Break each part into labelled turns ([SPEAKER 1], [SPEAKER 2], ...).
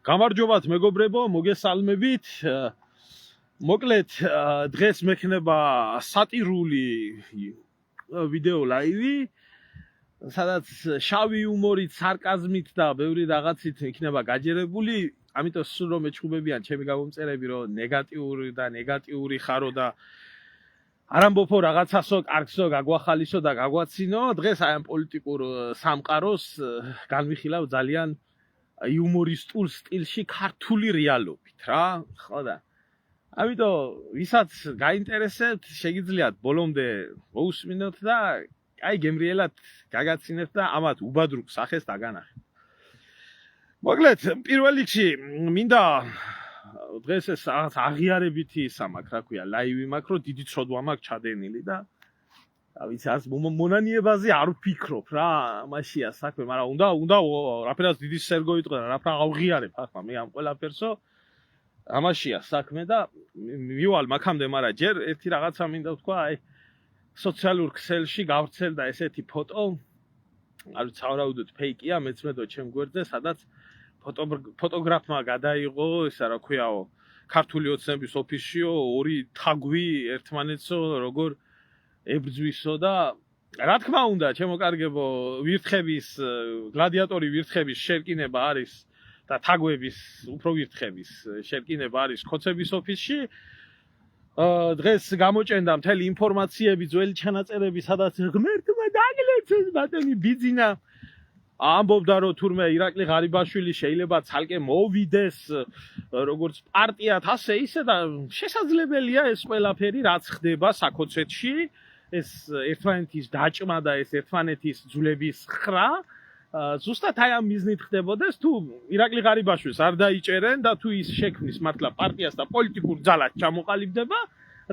[SPEAKER 1] გამარჯობათ მეგობრებო, მოგესალმებით. მოკლედ დღეს მექნება სატირული ვიდეო ლაივი, სადაც შავი იუმორით, სარკაზმით და ბევრი რაღაცით იქნება გაჯერებული. ამიტომ სულ რომ ეჩხუბებიან ჩემი გამომწერები, რომ ნეგატიური ხარო და არ ამბობო რაღაცასო კარგსო გაგვახალისო და გაგვაცინო. დღეს აი ამ პოლიტიკურ სამყაროს განვიხილავ ძალიან იუმორისტულ სტილში ქართული რეალობით რა, ხო და ამიტომ ვისაც გაინტერესებთ, შეგიძლიათ ბოლომდე მოусმინოთ და აი გემრიელად გაგაცინებთ და ამათ უბადრუგ სახეს დაგანახეთ. მოკლედ, პირველ რიგში მინდა დღეს ეს რაღაც აღიარებითი სამაქ, რა ქვია, ლაივი მაქვს, რომ დიდი ცოდვა მაქვს ჩადენილი და ვიცი, ას მონანიებაზე არ ვფიქრობ რა, მაშია საქმე, მაგრამ უნდა რაფერაც დიდი სერგო იტყვა, რაფრა ავღიარებ ახლა მე ამ ყველაფერსო. ამაშია საქმე და მივალ მაგამდე, მაგრამ ჯერ ერთი რაღაცა მინდა ვთქვა, აი სოციალურ ქსელში გავრცელდა ესეთი ფოტო, არ ვიცი, ავრავდოთ ფეიკია, მეცმედო ჩემ გვერდზე, სადაც ფოტოგრაფმა გადაიღო, ისა რა ქვიაო, ქართული ოცნების ოფისშიო ორი თაგვი ერთმანეთსო როგორ ებრძვისო და რა თქმა უნდა, ჩემო კარგებო, ვირთხების, გლადიატორი ვირთხების შერკინება არის და თაგვების უფრო ვირთხების შერკინება არის ქოცების ოფისში. დღეს გამოჭენდა მთელი ინფორმაციები, ძველი ჩანაწერები, სადაც ღმერთმა დაგლეცეს ბატონი ბიძინა ამბობდა, რომ თურმე ირაკლი ღარიბაშვილი შეიძლება ცალკე მოვიდეს როგორც პარტიად, ასე ისე და შესაძლებელია ეს ყველაფერი რაც ხდება საქოცეთში, ეს ერთმანეთის დაჭმა და ეს ერთმანეთის ძვლების ხრა ზუსტად აი ამ მიზნით ხდებოდეს, თუ ირაკლი ღარიბაშვილს არ დაიჭერენ და თუ ის შექმნის მართლა პარტიას და პოლიტიკურ ძალად ჩამოყალიბდება,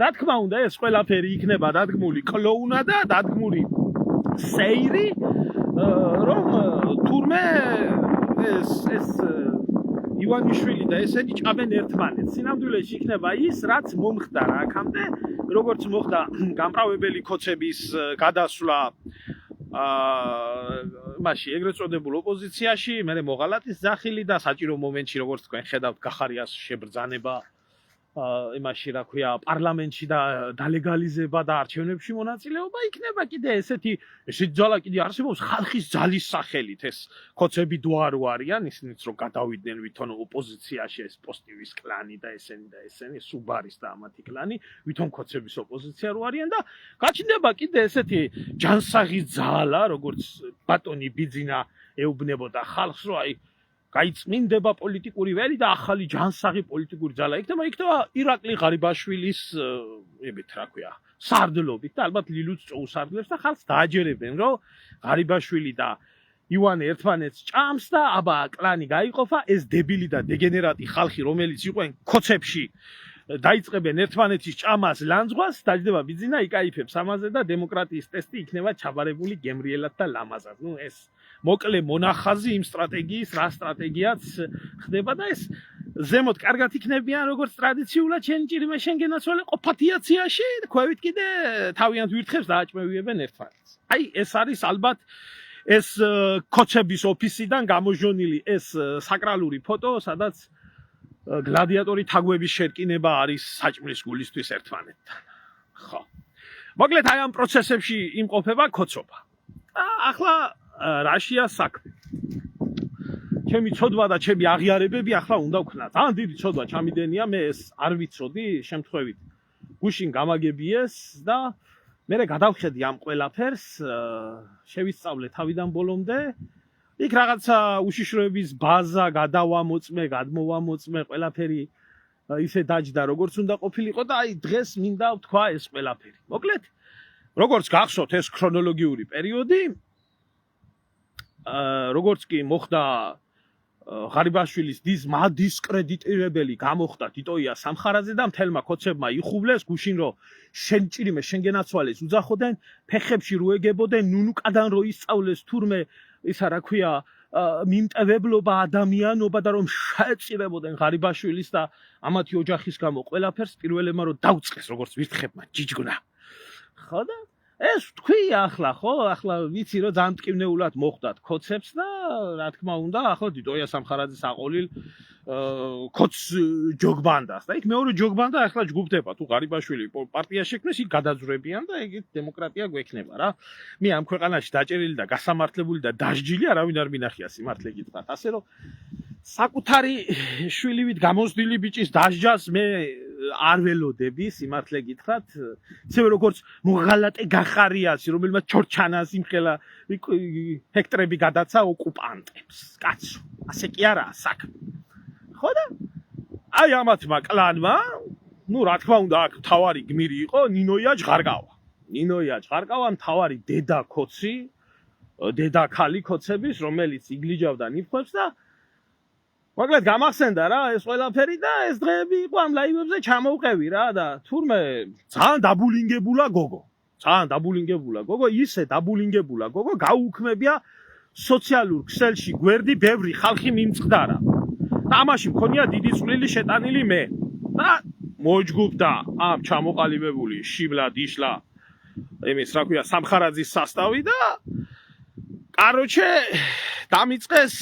[SPEAKER 1] რა თქმა უნდა ეს ყველაფერი იქნება დადგმული კლოუნა და დადგმული სეირი, რომ თურმე ეს ივანიშვილი და ესენი ჭამენ ერთმანეთს. სინამდვილეში იქნება ის, რაც მომხდა რა აქამდე, როგორც მოხდა გამправებელი ქოცების გადასვლა მაშინ ეგრეთ წოდებულ ოპოზიციაში, მე მოღალატის ძახილი და საჭირო მომენტში, როგორც თქვენ ხედავთ, გახარიას შებრძანება იმაში, რა ქვია, პარლამენტში და დალეგალიზება და არჩევნებში მონაწილეობა, იქნება კიდე ესეთი ძალა კიდე არსებობს ხალხის ძალის სახელით. ეს ქოცები დუარო არიან, ისინიც რომ გადავიდნენ ვითომ ოპოზიციაში, ეს პოსტივის კლანი და ესენი სუბარის და ამათი კლანი, ვითომ ქოცების ოპოზიცია რო არიან და გაჩნდება კიდე ესეთი ჯანსაღი ძალა, როგორც ბატონი ბიძინა ეუბნებოდა ხალხს, რომ აი გაიწმინდება პოლიტიკური ველი და ახალი ჯანსაღი პოლიტიკური ძალა იქნება ირაკლი ღარიბაშვილის ებეთ რა ქვია სარდლობით და ალბათ ლილუც წოუსარდლებს და ხალხს დააჯერებენ, რომ ღარიბაშვილი და ივანე ერთმანეთს ჭამს და აბა კლანი გაიყოფა, ეს დებილი და დეგენერატი ხალხი, რომელიც იყვენ ქოცებში დაიწყებენ ერთმანეთის ჭამას, ლანძღვას, დაждდება ბიძინა, იკაიფებს ამაზე და დემოკრატიის ტესტი იქნება ჩაბარებული გემრიელად და ლამაზად. ნუ ეს მოკლე მონახაზი იმ სტრატეგიის, რა სტრატეგიაც ხდება და ეს ზემოთ კარგად იქნებიან, როგორც ტრადიციულად შენჭირიმე შენგენაცვალე ყოფათიაციაში, ქვევით კიდე თავიანთ ვირთხებს დააჭმევიებენ ერთმანეთს. აი ეს არის ალბათ ეს ქოცების ოფისიდან გამოჟონილი ეს საკრალური ფოტო, სადაც გლადიატორი თაგვების შერკინება არის საჭმლის გულისთვის ერთმანეთთან. ხო. მოკლედ აი ამ პროცესებში იმყოფება ქოცობა. ახლა რაშია საქმე? ჩემი ცოდვა და ჩემი აღიარებები ახლა უნდა ვქნა. ძალიან დიდი ცოდვა ჩამიდენია, მე ეს არ ვიცოდი, შემთხვევით გუშინ გამაგებიეს და მე გადავხედი ამ ყველაფერს, შევისწავლე თავიდან ბოლომდე. იქ რაღაცა უშიშროების ბაზა, გადავამოწმე, გადმოვამოწმე, ყველაფერი ისე დაჯდა, როგორც უნდა ყოფილიყო და აი დღეს მინდა ვთქვა ეს ყველაფერი. მოკლედ, როგორც გახსოვთ ეს ქრონოლოგიური პერიოდი, როგორც კი მოხდა ღარიბაშვილის დისკრედიტირებელი გამოხდა ტიტოია სამხარაძე და მთელმა ქოცებმა იხუვლეს გუშინ რომ შენჭირიმე შენგენაცვალეს უძახოდნენ, ფეხებში როეგებოდნენ, ნუნუკადან რო ისწავლეს თურმე ისა რა ქვია მიმტევებლობა, ადამიანობა და რომ შეეწირებოდნენ ღარიბაშვილის და ამათი ოჯახის გამო ყველაფერს პირველებმა რომ დაუწყეს როგორც ვირთხებმა ჯიჯგნა. ხო და ეს თქვი ახლა ხო ახლა ვიცი რომ ძალიან მტკივნეულად მოხდათ კოცებს და რა თქმა უნდა ახლა დიტოია სამხარაძის აყოლილ კოც ჯოგბანდას და იქ მეორე ჯოგბანდა ახლა ჯგუფდება თუ ღარიბაშვილი პარტია შექმნეს იქ გადაძვრებიან და ეგ დემოკრატია გვექნება რა მე ამ ქვეყანაში დაჭერილი და გასამართლებული და დასჯილი არავინ არ მინახია სიმართლე გითხრათ ასე რომ საკუთარი შვილივით გამოსდილი ბიჭის დასჯას მე არ ველოდები სიმართლე გითხრათ ისევე როგორც მოღალატე გახარიასი რომელმაც ჩორჩანას იმხელა ჰექტრები გადაცა ოკუპანტებს კაცო ასე კი არაა საქმე ხო და აი ამათმა კლანმა ნუ რა თქმა უნდა აქ თავარი გმირი იყო ნინოია ჟღარკავა თავარი დედა კოცი დედა ქალი კოცების რომელიც იგლიჯავდა ნიფხებს და მაგრამ გამახსენდა რა ეს ყველაფერი და ეს დღეები იყო ამ ლაივებზე ჩამოვყევი რა და თურმე ძალიან დაბულინგებულა გოგო ისე დაბულინგებულა გოგო გაუქმებია სოციალურ ქსელში გვერდი ბევრი ხალხი მიმწყდარა და ამაში მქონია დიდი წვლილი შეტანილი მე და მოჯგუფდა ამ ჩამოყალიბებული შიბლა დიშლა იმის რა ქვია სამხარაძის სასტავი და კაროჩე დამიწყეს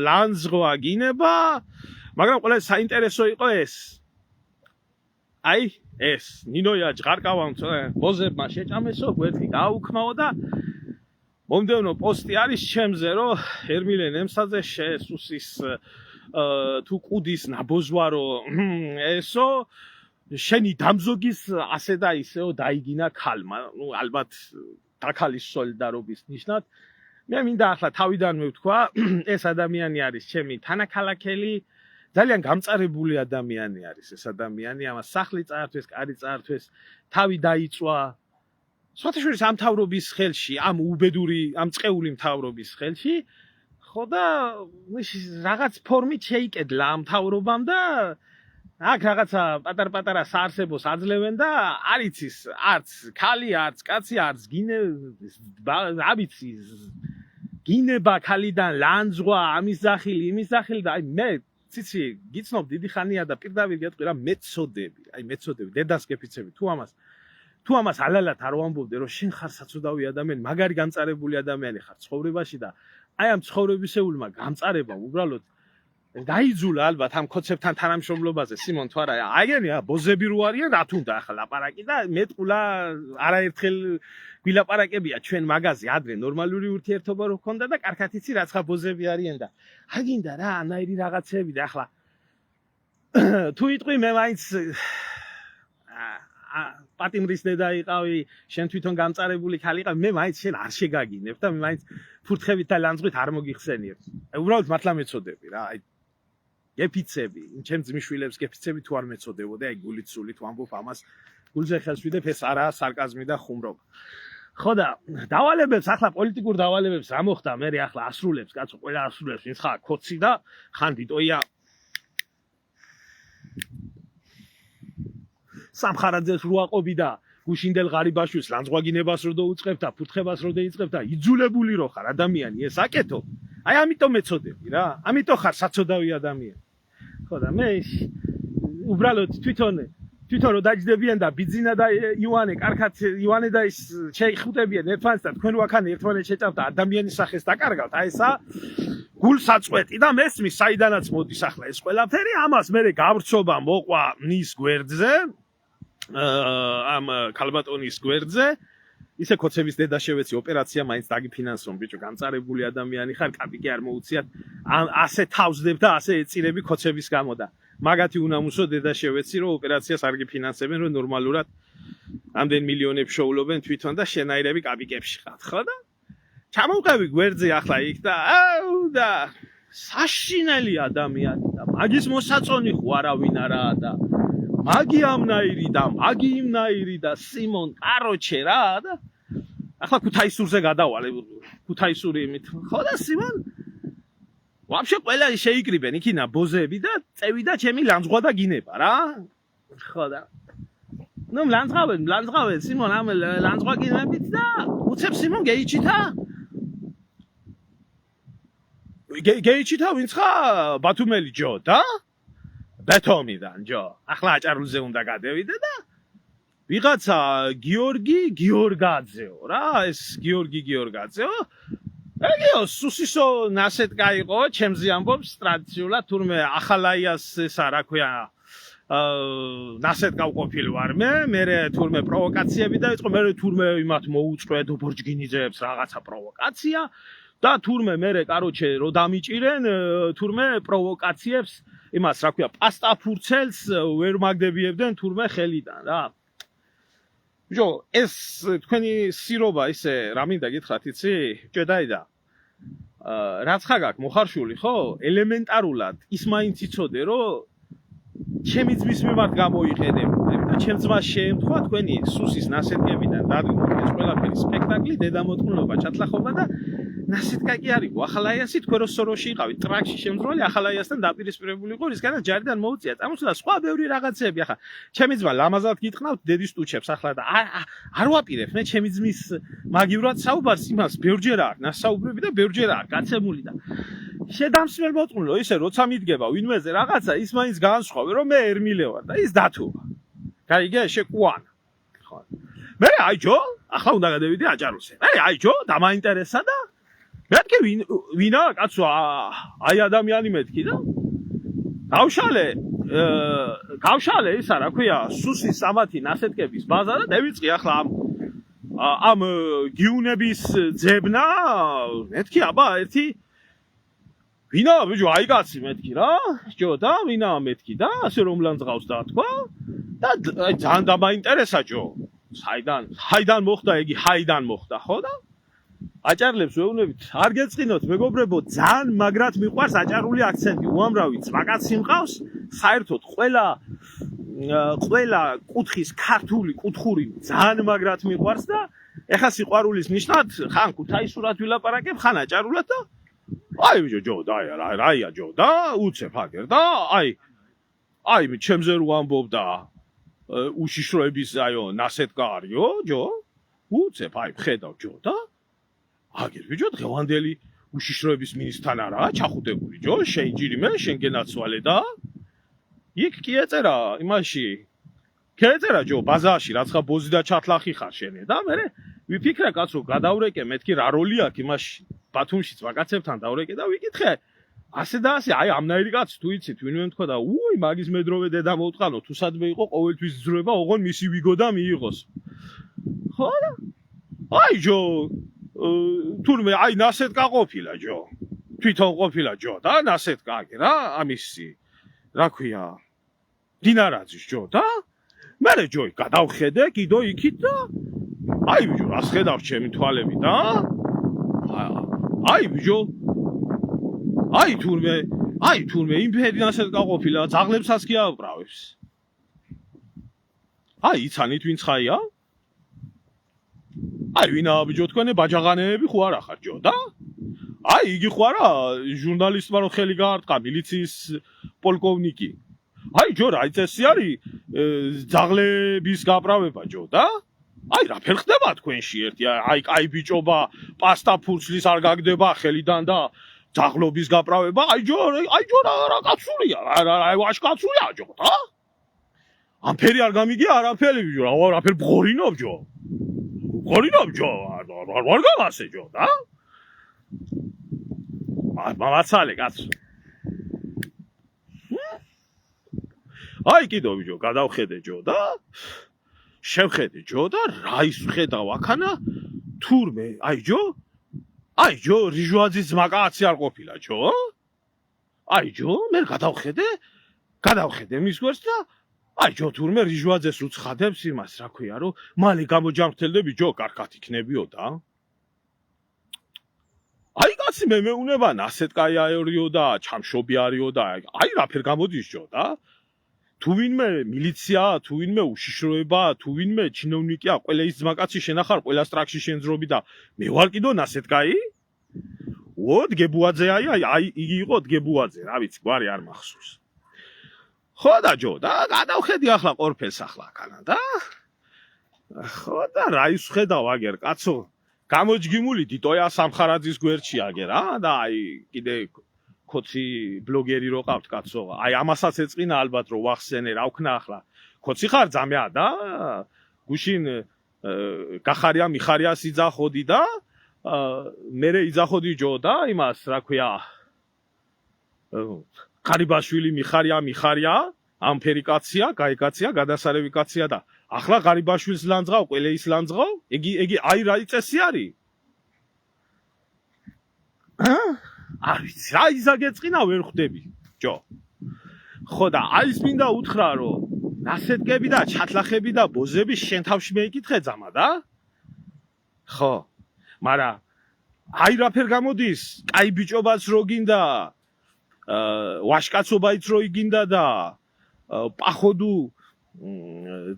[SPEAKER 1] ლანძღვა გინება მაგრამ ყველა საინტერესო იყო ეს აი ეს ნინოია ჟღარკავამ ბოზებმა შეჭამესო გვერდი გააუქმაო და მომდევნო პოსტი არის ჩემზე რომ ერმილე ნემსაძე შეესუსის თუ კუდის ნაბოძვარო ესო შენი დამზოგის ასე და ისეო დაიგინა ქალმა ნუ ალბათ დაქალის სოლიდარობის ნიშნად მე მინდა ახლა თავიდანვე ვთქვა ეს ადამიანი არის ჩემი თანაქალაქელი ძალიან გამწარებული ადამიანი არის ეს ადამიანი ამას სახლი წაართვეს კარი წაართვეს თავი დაიწვა სვათაშორის ამ მთავრობის ხელში ამ უბედური ამ წყეული მთავრობის ხელში ხო და რაღაც ფორმით შეიკედლა ამ მთავრობამ და აქ რაღაცა პატარ-პატარა საარსებოს აძლევენ და არ იცის არც ქალი არც კაცი არც გინე რა ვიცი გინება ქალიდან ლანძღვა ამის სახილი და აი მე ციცი გიცნობ დიდი ხანია და პირდაპირ გეტყვი რა მეწოდები დედას გეფიცები თუ ამას ალალად არ ვამბობდე რომ შენ ხარ საცოდავი ადამიანი მაგარი გამწარებული ადამიანი ხარ ცხოვრებაში და აი ამ ცხოვრებისეულმა გამწარებამ უბრალოდ დაიძულა ალბათ ამ კოცებთან თანამშრომლობაზე სიმონ თუ არა აიგენია ბოზები რო არიან რა თუნდა ახლა ლაპარაკი და მეტყულა არაერთხელ გვილაპარაკებია ჩვენ მაგაზე ადრე ნორმალური ურთიერთობა რო ჰქონდა და კარგად იცი რაცხა ბოზები არიან და აგინდა რა ანაირი რაღაცები და ახლა თუ იტყვი მე მაინც პატიმრის დედა იყავი შენ თვითონ გამწარებული ქალი იყავი მე მაინც შენ არ შეგაგინებ და მე მაინც ფურთხევით და ლანძღვით არ მოგიხსენიებ უბრალოდ მართლა მეწოდები რა აი გეფიცები ჩემ ძმისშვილებს გეფიცები თუ არ მეწოდებოდე აი გულით სულით ვამბობ ამას გულზე ხელს ვიდებ ეს არაა სარკაზმი და ხუმრობა ხო და დავალებებს ახლა პოლიტიკურ დავალებებს რა მოხდა მე ახლა ასრულებს კაცო ყველა ასრულებს ვინც ხარ კოცი და ხან დიტოია სამხარაძეს რო აყობი და გუშინდელ ღარიბაშვილს ლანძღვაგინებას რო დაუწყებდა ფურთხებას რო დაიწყებდა იძულებული რო ხარ ადამიანი ეს აკეთო აი ამიტომ მეწოდები რა ამიტომ ხარ საცოდავი ადამიანი ხო და მე უბრალოდ თვითონ რო დაჯდებიან და ბიძინა და ივანე კარგად ივანე და ის შეიხუტებიან ერთმანეთს და თქვენ ვაქან ერთმანეთს შეჭამთ ადამიანის სახეს დაკარგავთ აი ესა გულსაწყვეტი და მესმის საიდანაც მოდის ახლა ეს ყველაფერი ამას მე გავრცობა მოყვა მის გვერდზე ამ ქალბატონის გვერდზე ისე კოცების დედა შევეცი ოპერაცია მაინც დაგიფინანსონ ბიჭო გამწარებული ადამიანი ხარ კაპიკი არ მოუციათ ასე თავსდებ და ასე ეწირები კოცების გამო და მაგათი უნამუსო დედა შევეცი რომ ოპერაციას არ გიფინანსებენ რომ ნორმალურად ამდენ მილიონებს შოულობენ თვითონ და შენაირები კაპიკებში ხართ ხო და ჩამოვყევი გვერდზე ახლა იქ და აუ და საშინელი ადამიანი და მაგის მოსაწონი ხო არავინ არაა და მაგი ამნაირი და მაგი იმნაირი და სიმონ კაროჩე რა და ახლა ქუთაისურზე გადავალე ქუთაისური იმით ხო და სიმონ ვაფშე ყველა შეიკრიბენ იქინა ბოზები და წევიდა ჩემი ლანძღვა და გინება რა ხო და ნუ ლანძღავენ სიმონ ამ ლანძღვა გინებით და უცებ სიმონ გეიჩითა ვინც ხარ ბათუმელი ჯო და ბეთომიდან ჯო ახლა აჭარულზე უნდა გადევიდე და ვიღაცა გიორგი გიორგაძეო რა ეს გიორგი გიორგაძეო ეგეო სუსისო ნასეტკა იყო ჩემზე ამბობს ტრადიციულად თურმე ახალაიას ესა რა ქვია ნასეტკა ვყოფილი ვარ მე თურმე პროვოკაციები დაიწყო მე თურმე იმათ მოუწყვე დობორჯგინიძეებს რაღაცა პროვოკაცია და თურმე მე კაროჩე რო დამიჭირენ თურმე პროვოკაციებს იმას რა ქვია პასტაფურცელს ვერ მაგდებიებდნენ თურმე ხელიდან რა ბიჭო ეს თქვენი სირობა ისე რა მინდა გითხრათ იცი ჭედაიდა რაც ხარ გაქვს მოხარშული ხო ელემენტარულად ის მაინც იცოდე რომ ჩემი ძმის მიმართ გამოიყენებოდი და ჩემ ძმას შეემთხვა თქვენი სუსის ნასეტკებიდან დადგმული ეს ყველაფერი სპექტაკლი დედამოწმულობა ჩათლახობა და ნასეტკა კი არისო ახალაიასი თქვენ რო სოროში იყავით ტრაქში შემძროლი ახალაიასთან დაპირისპირებული იყო რისგანაც ჯარიდან მოუწია წამოსულა სხვა ბევრი რაღაცები ახლა ჩემი ძმა ლამაზად გიტყნავთ დედის ტუჩებს ახლა და არ ვაპირებ მე ჩემი ძმის მაგივრად საუბარს იმას ბევრჯერ აქვს ნასაუბრები და ბევრჯერ აქვს გაცემული და შედამსმელ მოწმულო ისე როცა მიდგება ვინმეზე რაღაცა ის მაინც განსხვავე რომ მე ერმილე ვარ და ის დათუვა გაიგე შეკუან ხო მე აი ჯო ახლა უნდა გადავიდე აჭარულზე მე აი ჯო დამაინტერესა და მეთქი ვინა კაცო აი ადამიანი მეთქი და გავშალე ისა რა ქვია სუსის ამათი ნასეტკების ბაზა და დავიწყი ახლა ამ გიუნების ძებნა მეთქი აბა ერთი ვინა ბიჭო აი კაცი მეთქი რა ჯო და ვინა მეთქი და ასე რომ ლანძღავს და თქვა და ძალიან დამაინტერესა ჯო ჰაიდან მოხდა იგი ჰაიდან მოხდა ხო და აჭარლებს ვეუბნებით არ გეწყინოთ მეგობრებო ძალიან მაგრად მიყვარს აჭარული აქცენტი უამრავი ძვაკაცი მყავს საერთოდ ყველა კუთხის ქართული კუთხური ძალიან მაგრად მიყვარს და ეხა სიყვარულის ნიშნად ხან ქუთაისურად ვილაპარაკებ ხან აჭარულად და აი ბიჭო ჯო და რაია ჯო და უცებ აგერ და აი ჩემზე რო ამბობ და უშიშროების აიო ნასეტკა არისო ჯო უცებ აი ხედავ ჯო და აგერ ბიჭო დღევანდელი უშიშროების მინისტრთან არაა ჩახუტებული ჯო შეიჯირიმე შენ გენაცვალე და იქ კი ეწერა იმაში კეწერა ჯო ბაზარში რაცხა ბოზი და ჩათლახი ხარ შენე და მე ვიფიქრე კაცო გადავრეკე მეთქი რა როლი აქვს იმაში ბათუმშიც ვაკაცებთან დავრეკე და ვიკითხე ასე და ასე აი ამნაირი კაცი თუ იცით ვინმე თქვა და უი მაგის მედროვე დედა მოუტყანო თუ სადმე იყო ყოველთვის ძრება ოღონ მისი ვიგო და მიიღოს ხო და აი ჯო თურმე აი ნასეტკა ყოფილა ჯო თვითონ ყოფილა ჯო და ნასეტკა რა ამისი რა ქვია დინარაძის ჯო და მე ჯოი გადავხედე კიდო იქით და აი ბიჭო რას ხედავ ჩემი თვალები და აი ბიჭო აი თურმე იმფერი ნასეტკა ყოფილა ძაღლებსაც კი აუყრავებს აი იცანით ვინც ხაია აი ვინა ბიჭო თქვენი ბაჯაღანეები ხო არა ხარ ჯო და აი იგი ხო არა ჟურნალისტმა რო ხელი გაარტყა მილიციის პოლკოვნიკი აი ჯო რა იცესი არის ძაღლების გაправება ჯო და აი რა ფერ ხდება თქვენში ერთი აი კაი ბიჭობა პასტა ფურცლის არ გაგდება ხელიდან და ძაღლობის გაправება აი ჯო რა კაცურია აი ვაშკაცურია ჯო და ამ ფერი არ გამიგია არაფერი ბიჭო რა ფერ ბღორინობ ჯო ბღორინობ ჯო არ გამასე ჯო და მამაცალე კაცო აი კიდო ბიჭო გადავხედე ჯო და შევხედე ჯო და რა ის ხედავ აქანა თურმე აი ჯო რიჟვაძის ძმაკაცი არ ყოფილა ჯო აი ჯო მე გადავხედე მის გვერდს და აი ჯო თურმე რიჟვაძეს უცხადებს იმას რა ქვია რომ მალე გამოჯამრთელდები ჯო კარგად იქნებიო და აი კაცი მე მეუნება ნასეტკაი არისო და ჩამშობი არისო და აი რა ფერ გამოდის ჯო და თუ ვინმე მილიცია, თუ ვინმე უშიშროება, თუ ვინმე ჩინოვნიკია, ყველა ის ძმაკაცი შენახარ, ყველა სტრაქში შენძრობი და მე ვარ კიდო ნასეტკაი? დგებუაძე აი იგი იყო დგებუაძე, რა ვიცი, გვარი არ მახსოვს. ხო და ჯო და გადავხედი ახლა ყორფელს ახლა აქანა და ხო და რა ის ხედავ აგერ კაცო, გამოჯგიმული დიტოია სამხარაძის გვერდში აგერ და აი კიდე ქოცი ბლოგერი რო ყავთ კაცო აი ამასაც ეწყინა ალბათ რომ ვახსენე რა ვქნა ახლა ქოცი ხარ ძამეა და გუშინ გახარია მიხარია სიძახოდი და მერე იძახოდი ჯო და იმას რა ქვია ღარიბაშვილი მიხარია ამფერი კაცია, კაი კაცია, გადასარევი კაცია და ახლა ღარიბაშვილს ლანძღავ, ყველეის ლანძღავ, იგი აი რა იწესი არის? არ ვიცი, რა იზაგეწყინა ვერ ხვდები, ჯო. ხო და აი ის მინდა უთხრა, რომ ნასეტკები და ჩათლახები და ბოზები შენ თავში მეიკითხე ძამა და? ხო, მაგრამ აი რაფერ გამოდის, კაი ბიჭობაც რო გინდა, ვაშკაცობაიც რო იგინდა და პახოდუ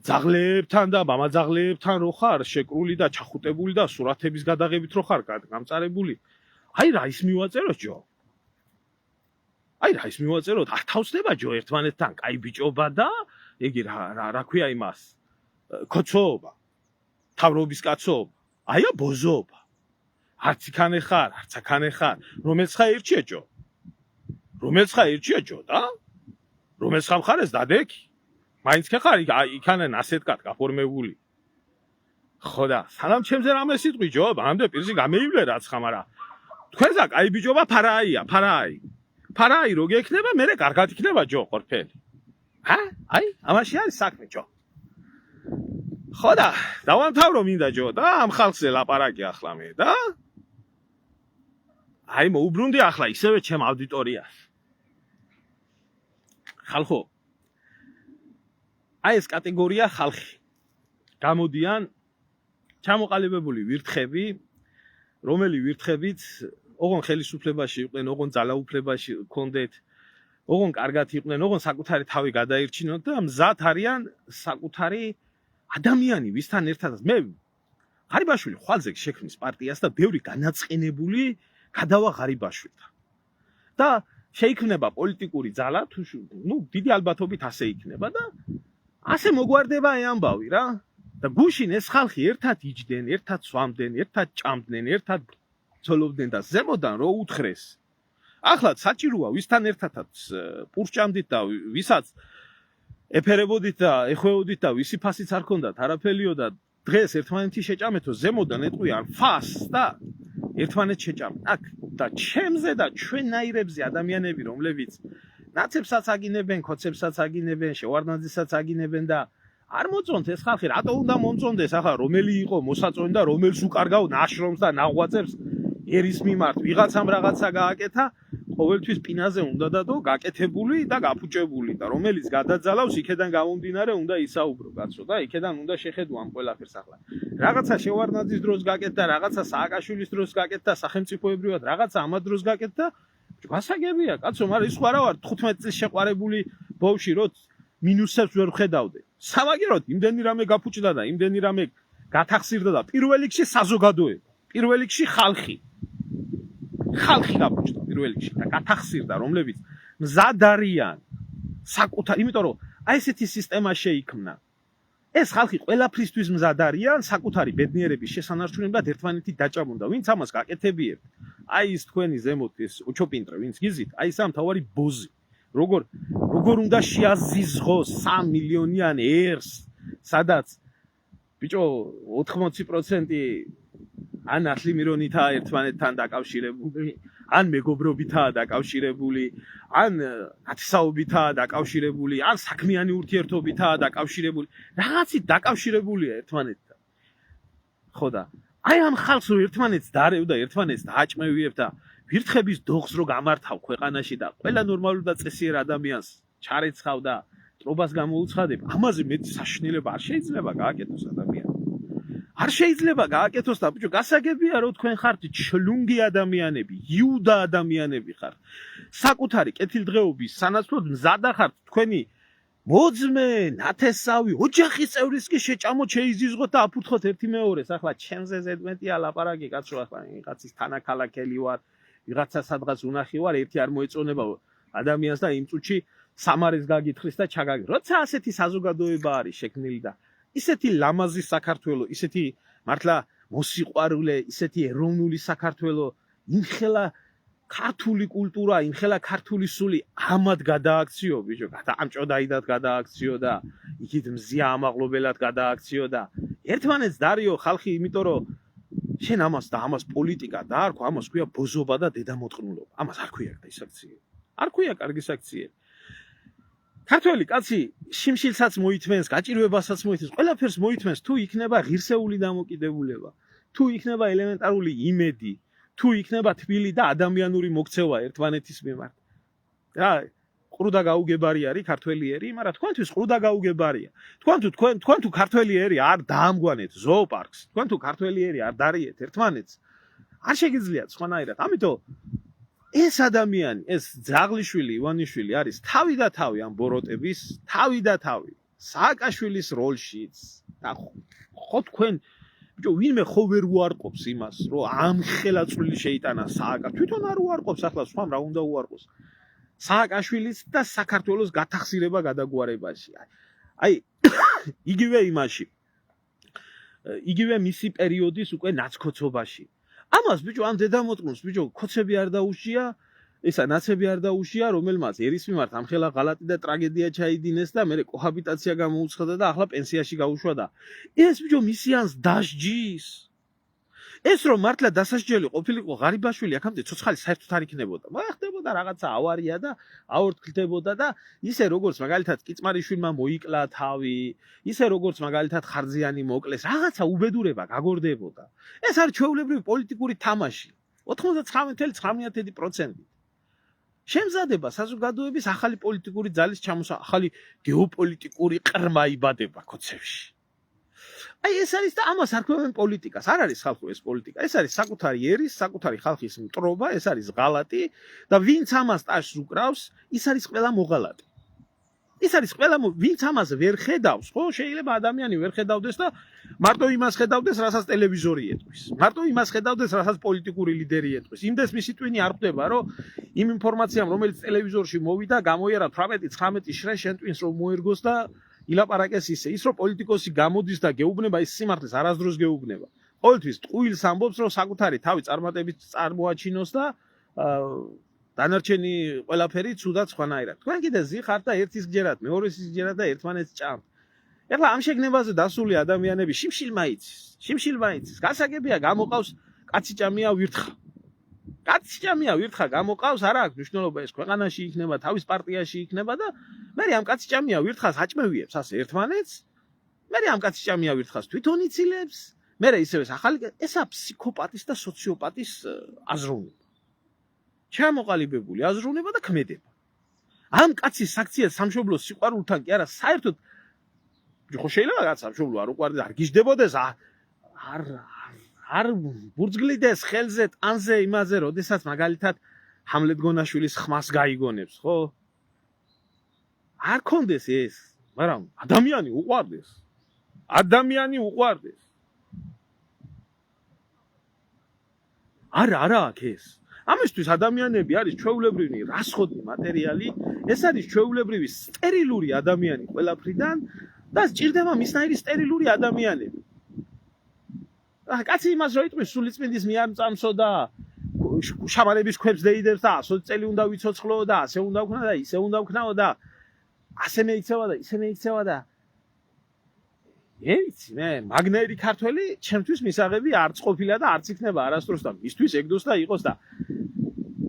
[SPEAKER 1] ძაღლეებთან და მამაძაღლეებთან რო ხარ შეკრული და ჩახუტებული და სურათების გადაღებით რო ხარ გამწარებული. აი რა ის მივაწეროთ ჯო. აი რა ის მივაწეროთ, არ თავსდება ჯო ერთმანეთთან, კაი ბიჭობა და იგი რა ქვია იმას? ქოცოობა. თავრობის კაცოობა. აია ბოზოობა. არც იქანე ხარ, არც აქანე ხარ. რომელს ხა ერჩია ჯო? რომელს ხა ერჩია ჯო და? რომელს ხა მხარეს დადექი? მაინც ხარ იქანე ნასეტკად გაფორმებული. ხო და სანამ ჩემზე რამე სიტყვი ჯო, ბამდე პირში გამეივლე რაც ხა, მაგრამ თქვენსა კაი ბიჭობა ფარაია, ფარაი. ფარაი რო გექნება, მე კარგად იქნება ჯო ყორფელი. აი, ამაში არის საქმე ჯო. ხო და დავამთავრო მინდა ჯო და ამ ხალხზე ლაპარაკი ახლა მე და აი მოუბრუნდი ახლა ისევე ჩემ აუდიტორიას. ხალხო, აი ეს კატეგორია ხალხი. გამოდიან ჩამოყალიბებული ვირთხები, რომელი ვირთხებით ოღონ ხელისუფლებაში იყვნენ, ოღონ ძალაუფლებაში ჰქონდეთ, ოღონ კარგად იყვნენ, ოღონ საკუთარი თავი გადაირჩინოთ და მზად არიან საკუთარი ადამიანი ვისთან ერთადაც. მე ღარიბაშვილი ხვალზე შექმნის პარტიას და ბევრი განაწყენებული გადავა ღარიბაშვილთან. და შეიქმნება პოლიტიკური ძალა, ну, დიდი ალბათობით ასე იქნება და ასე მოგვარდება ამბავი რა. და გუშინ ეს ხალხი ერთად იჯდნენ, ერთად სვამდნენ, ერთად ჭამდნენ, ერთად ცოლობდნენ და ზემოდან რო უთხრეს. ახლა საჭიროა ვისთან ერთადაც პურჭამდით და ვისაც ეფერებოდით და ეხვეოდით და ვისი ფასიც არ ქონდათ არაფერიო და დღეს ერთმანეთი შეჭამეთო ზემოდან ეტყვიან ფას და ერთმანეთს შეჭამენ. აქ და ჩემზე და ჩვენნაირებზე ადამიანები, რომლებიც ნაცებსაც აგინებენ, ქოცებსაც აგინებენ, შევარდნაძესაც აგინებენ და არ მოწონთ ეს ხალხი, რატო უნდა მომწონდეს ახლა რომელი იყო მოსაწონი და რომელს უკარგავ ნაშრომს და ნაღვაწებს ერის მიმართ ვიღაცამ რაღაცა გააკეთა, ყოველთვის პინაზე უნდა დადო გაკეთებული და გაფუჭებული და რომელიც გადაძალავს იქედან გამომდინარე უნდა ისაუბრო კაცო და იქედან უნდა შეხედო ამ ყველაფერს ახლა. რაღაცა შევარდნაძის დროს გაკეთდა, რაღაცა სააკაშვილის დროს გაკეთდა, სახელმწიფოებრივად რაღაცა ამად დროს გაკეთდა. გასაგებია კაცო, მაგრამ ის სხვა რა ვარ 15 წლის შეყვარებული ბავში რო მინუსებს ვერ ხედავდე. სამაგეროდ იმდენი რამე გაფუჭდა და იმდენი რამე გათახსირდა და პირველ რიგში საზოგადოება, პირველ რიგში ხალხი გაფუჭდა პირველ რიგში და გათახსირდა, რომლებიც მზად არიან საკუთარ, იმიტომ რომ აი ესეთი სისტემა შეიქმნა. ეს ხალხი ყველაფრისთვის მზად არიან საკუთარი ბედნიერების შესანარჩუნებლად ერთმანეთი დაჭამონ და ვინც ამას გაკეთებიებთ, აი ის თქვენი ზემოთ ეს ოჩოპინტრე, ვინც გიზით, აი ეს ამთავარი ბოზი. როგორ უნდა შეაზიზღოს 3 მილიონიან ერს, სადაც ბიჭო 80% ან ახლი მირონითაა ერთმანეთთან დაკავშირებული, ან მეგობრობითაა დაკავშირებული, ან ნათესაობითაა დაკავშირებული, ან საქმიანი ურთიერთობითაა დაკავშირებული, რაღაცით დაკავშირებულია ერთმანეთთან. ხო და აი ამ ხალხს რო ერთმანეთს დარევ და ერთმანეთს დააჭმევიებ და ვირთხების დოღს რო გამართავ ქვეყანაში და ყველა ნორმალურ და წესიერ ადამიანს ჩარეცხავ და ტრობას გამოუცხადებ, ამაზე მეტი საშინელება არ შეიძლება გააკეთოს ადამიანს. არ შეიძლება გააკეთოს და ბიჭო გასაგებია რომ თქვენ ხართ ჩლუნგი ადამიანები, იუდა ადამიანები ხართ. საკუთარი კეთილდღეობის სანაცვლოდ მზად ხართ თქვენი მოძმე, ნათესავი, ოჯახის წევრიც კი შეჭამოთ, შეიზიზღოთ და აფუთხოთ ერთი მეორეს. ახლა ჩემზე ზედმეტია ლაპარაკი კაცო, ახლა ვიღაცის თანაქალაქელი ვარ, ვიღაცა სადღაც უნახი ვარ, ერთი არ მოეწონება ადამიანს და იმ წუთში სამარეს გაგითხრის და ჩაგაგ. როცა ასეთი საზოგადოება არის შექმნილი და ისეთი ლამაზი საქართველო, ისეთი მართლა მოსიყვარულე, ისეთი ეროვნული საქართველო, იმხელა ქართული კულტურა, იმხელა ქართული სული ამად გადააქციო, ბიჭო, გადაამჭოდაიდად გადააქციო და იქით მზია ამაღლობელად გადააქციოდა. ერთმანეთს დარიო ხალხი, იმიტომ რომ შენ ამას და ამას პოლიტიკა დაარქვა, ამას ქვია ბოზობა და დედამოწყნულობა. ამას არ ქვია და ის აქციები. არ ქვია კარგი აქციები. ქართველი კაცი შიმშილსაც მოითმენს, გაჭირვებასაც მოითმენს, ყველაფერს მოითმენს, თუ იქნება ღირსეული დამოკიდებულება, თუ იქნება ელემენტარული იმედი, თუ იქნება თბილი და ადამიანური მოქცევა ერთმანეთის მიმართ. რა ყრუდა გაუგებარი არის ქართველი ერი, მაგრამ თქვენთვის ყრუდა გაუგებარია. თქვენ თუ ქართველი ერი არ დაამგვანეთ ზოოპარკს, თქვენ თუ ქართველი ერი არ დარიეთ ერთმანეთს, არ შეგიძლიათ სხვანაირად. ამიტომ ეს ადამიანი, ეს ძაღლიშვილი ივანიშვილი არის თავი და თავი ამ ბოროტების, თავი და თავი სააკაშვილის როლშიც. და ხო თქვენ ბიჭო, ვინმე ხო ვერ უარყოფს იმას, რომ ამ ხელაწვრილი შეიტანა სააკა. თვითონ არ უარყოფს, ახლა სხვამ რა უნდა უარყოს. სააკაშვილის და საქართველოს გათახსირება გადაგვარებაში. აი, იგივე იმაში. იგივე მისი პერიოდის უკვე ნაცქოცობაში. ამას ბიჭო, ამ დედამოწყნულს ბიჭო, ქოცები არ დაუშია, ესა ნაცები არ დაუშია, რომელმაც ერის მიმართ ამხელა ღალატი და ტრაგედია ჩაიდინეს და მე კოჰაბიტაცია გამოუცხადა და ახლა პენსიაში გაუშვა და ეს ბიჭო მისიანს დასჯის. ეს რომ მართლა დასასჯელი ყოფილიყო ღარიბაშვილი, აქამდე ცოცხალი საერთოდ არ იქნებოდა. მოახდებოდა რაღაცა ავარია და აორთქლდებოდა და ისე როგორც მაგალითად კიწმარიშვილმა მოიკლა თავი, ისე როგორც მაგალითად ხარზიანი მოკლეს, რაღაცა უბედურება გაგორდებოდა. ეს არის ჩვეულებრივი პოლიტიკური თამაში. 99.9%. შემზადება საზოგადოების ახალი პოლიტიკური ძალის ახალი გეოპოლიტიკური ყრმა იბადება ქოცევში. აი ეს არის და ამას არ ქვევენ პოლიტიკას. არ არის ხალხო ეს პოლიტიკა. ეს არის საკუთარი ერის, საკუთარი ხალხის მტრობა, ეს არის ღალატი და ვინც ამას ტაშს უკრავს, ის არის ყველა მოღალატე. ის არის ყველა ვინც ამას ვერ ხედავს, ხო, შეიძლება ადამიანი ვერ ხედავდეს და მარტო იმას ხედავდეს, რასაც ტელევიზორი ეტყვის. მარტო იმას ხედავდეს, რასაც პოლიტიკური ლიდერი ეტყვის. იმდეს მისი ტვინი არ ხდება, რომ იმ ინფორმაციამ, რომელიც ტელევიზორში მოვიდა, გამოიარა 18-19 შრე შენ ტვინს რომ მოერგოს და ილაპარაკეს ისე. ის რომ პოლიტიკოსი გამოდის და გეუბნება, ის სიმართლეს არასდროს გეუბნება. ყოველთვის ტყუილს ამბობს, რომ საკუთარი თავი წარმატებით წარმოაჩინოს და დანარჩენი ყველაფერი ცუდად სხვანაირად. თქვენ კიდე ზიხართ და ერთის გჯერათ, მეორეს გჯერათ და ერთმანეთს ჭამთ. ეხლა ამ შეგნებაზე დასული ადამიანები შიმშილმა იცის. გასაგებია გამოყავს კაციჭამია ვირთხა. კაციჭამია ვირთხა გამოყავს, არა აქვს მნიშვნელობა ეს ქვეყანაში იქნება, თავის პარტიაში იქნება და მე ამ კაციჭამია ვირთხას აჭმევიებს ასე ერთმანეთს. მე ამ კაციჭამია ვირთხას თვითონ იცილებს. მე ისევე ახალი ესა ფსიქოპატის და სოციოპატის აზროვნება. ჩამოყალიბებული აზროვნება და ქმედება. ამ კაცის აქცია სამშობლოს სიყვარულთან კი არა, საერთოდ ხო შეიძლება რაღაც სამშობლო არ უყვარდეს, არ გიждდებოდეს, არ ბურძგლიდეს ხელზე, ტანზე, იმაზე, როდესაც მაგალითად ჰამლეტ გონაშვილის ხმას გაიგონებს, ხო? არ კონდეს ეს, მაგრამ ადამიანი უყვარდეს. არა აქ ეს. ამისთვის ადამიანები არის ჩვეულებრივი რასხოდი მატერიალი, ეს არის ჩვეულებრივი სტერილური ადამიანი ყველაფრიდან და სჭირდება მისნაირი სტერილური ადამიანები. კაცი იმას რო იტყვის, სულიწმინდის მიარმწამსო და შამანების ქვებს დეიდებს და 100 წელი უნდა ვიცოცხლო და ასე უნდა ვქნა და ისე უნდა ვქნაო და ასე მეიქცევა და ისე მეიქცევა და ეიცი მე მაგნერი ქართველი ჩემთვის მისაღები არც ყოფილა და არც იქნება არასდროს და მისთვის ეგდოს და იყოს და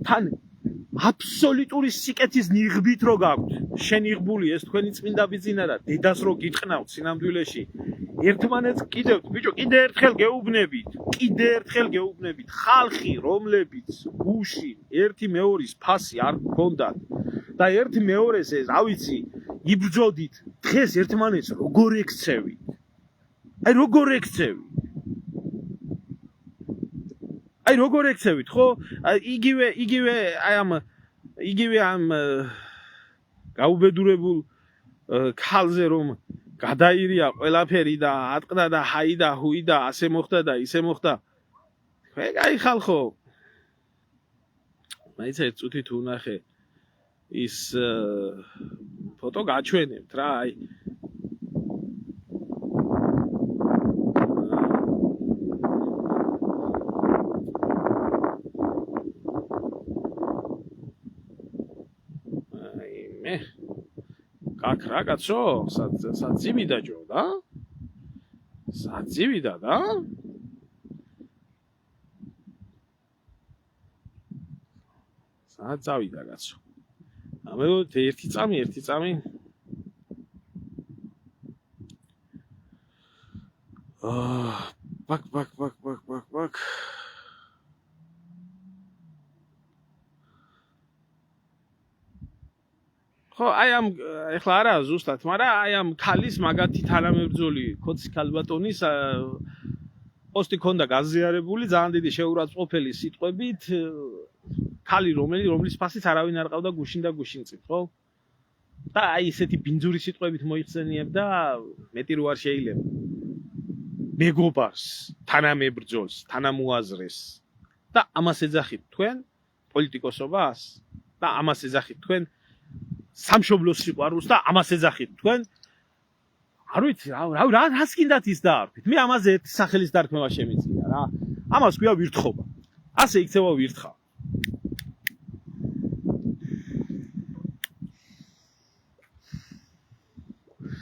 [SPEAKER 1] თან აბსოლუტური სიკეთის ნიღბით რო გაქვთ შენიღბული ეს თქვენი წმინდა ბიძინა და დედას რო გიტყნავთ სინამდვილეში ერთმანეთს კიდე ერთხელ გეუბნებით ხალხი რომლებიც გუში ერთი მეორის ფასი არ გქონდათ და ერთი მეორეს ეს რა ვიცი იბრძოდით დღეს ერთმანეთს როგორ ექცევით აი როგორ ექცევით ხო იგივე ამ გაუბედურებულ ქალზე რომ გადაირია ყველაფერი და ატყდა და ჰაი და ჰუი და ასე მოხდა და ისე მოხდა აი ხალხო მაინც ერთ წუთით უნახე ის ფოტო გაჩვენებთ რა აი Как рагацо, садзивида джо, да? Садзивида, да? Садзавида гацо. ამე ერთი წამი. ბაკ. ხო, აი ამ ეხლა არა ზუსტად, მაგრამ აი ამ ქალის მაგათი თანამებრძოლი ქოცი ქალბატონის პოსტი ქონდა გაზიარებული ძალიან დიდი შეურაცხყოფელი სიტყვებით ქალი რომლის ფასიც არავინ არ ყავდა გუშინ და გუშინწით, ხო? და აი ესეთი ბინძური სიტყვებით მოიხსენიებდა მეტი რო არ შეიძლება. მეგობარს, თანამებრძოლს, თანამოაზრეს და ამას ეძახით თქვენ პოლიტიკოსობას და ამას ეძახით თქვენ სამშობლოს სიყვარულს და ამას ეძახით თქვენ არ ვიცი რა რას კიდათ ის დაარქვით. მე ამაზე ერთი სახელის დარქმევა შემიძლია რა. ამას ქვია ვირთხობა. ასე იქცევა ვირთხა.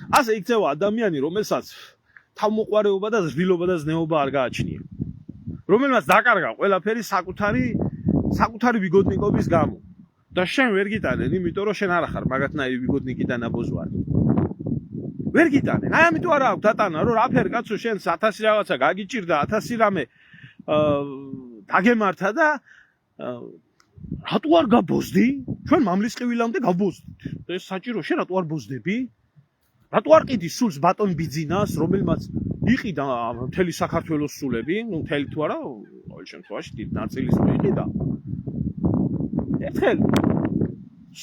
[SPEAKER 1] ასე იქცევა ადამიანი, რომელსაც თავმოყვარეობა და ზრდილობა და ზნეობა არ გააჩნია. რომელმაც დაკარგა ყველაფერი საკუთარი ვიგოდნიკობის გამო. და შენ ვერ გიტანენ, იმიტომ რომ შენ არ ახარ მაგათნაირი ვიგოდნიკი და ნაბოზვარი. ვერ გიტანენ. აი ამიტომ არა აქვს დატანა, რომ რაფერ კაცო შენს 1000 რაღაცა გაგიჭირდა, 1000 რამე დაგემართა და რატო არ გაბოზდი? ჩვენ მამლის ყივილამდე გაბოზდით. ეს საჭირო შენ რატო არ ბოზდები? რატო არ ყიდი სულს ბატონ ბიძინას, რომელმაც იყიდა მთელი საქართველოს სულები, ნუ მთელი თუ არა, ყოველ შემთხვევაში დიდ ნაწილის მოიყიდა. ერთხელ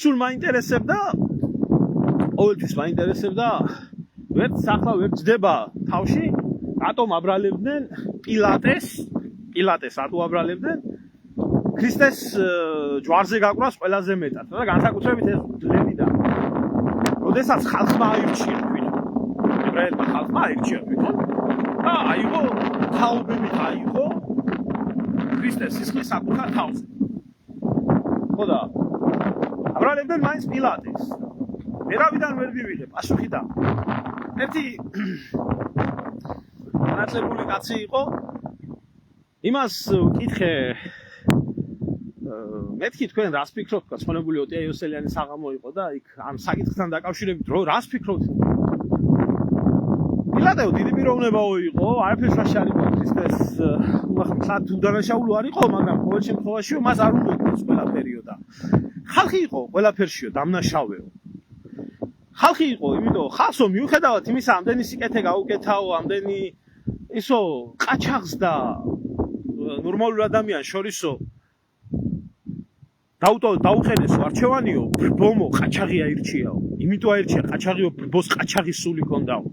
[SPEAKER 1] სულ მაინტერესებდა, ყოველთვის მაინტერესებდა, ვერც ახლა ვერ ჯდება თავში, რატომ აბრალებდნენ პილატეს რატო აბრალებდნენ? ქრისტეს ჯვარზე გაკვრას ყველაზე მეტად და განსაკუთრებით ეს ლევიდა. როდესაც ხალხმა აირჩია თვითონ. ებრაელმა ხალხმა აირჩია თვითონ და აიღო თაობებით აიღო ქრისტეს სისხლის საკუთარ თავზე. ხოდა აბრალებდნენ მაინც პილატეს. ვერავიდან ვერ მივიღე პასუხი და ერთი განათლებული კაცი იყო იმას ვკითხე მეთქი თქვენ რას ფიქრობთ გაცნობილი ოტია იოსელიანის აღამო იყო და იქ ამ საკითხთან დაკავშირებით რას ფიქრობთ პილატეო დიდი პიროვნებაო იყო არაფერს არ იყო ქრისტეს ხათ უდანაშაულო არ იყო მაგრამ ყოველ შემთხვევაში მას არ უნდა იყოს ყველაფერიო და ხალხი იყო ყველაფერშიო დამნაშავეო ხალხი იყო იმიტომ ხალხო მიუხედავად იმისა ამდენი სიკეთე გაუკეთაო ამდენი ისო ყაჩაღს და ნორმალურ ადამიანს შორისო დაუყენესო არჩევანიო ბრბომო ყაჩაღი აირჩიაო იმიტომ აირჩია ყაჩაღიო ბრბოს ყაჩაღის სული ქონდაო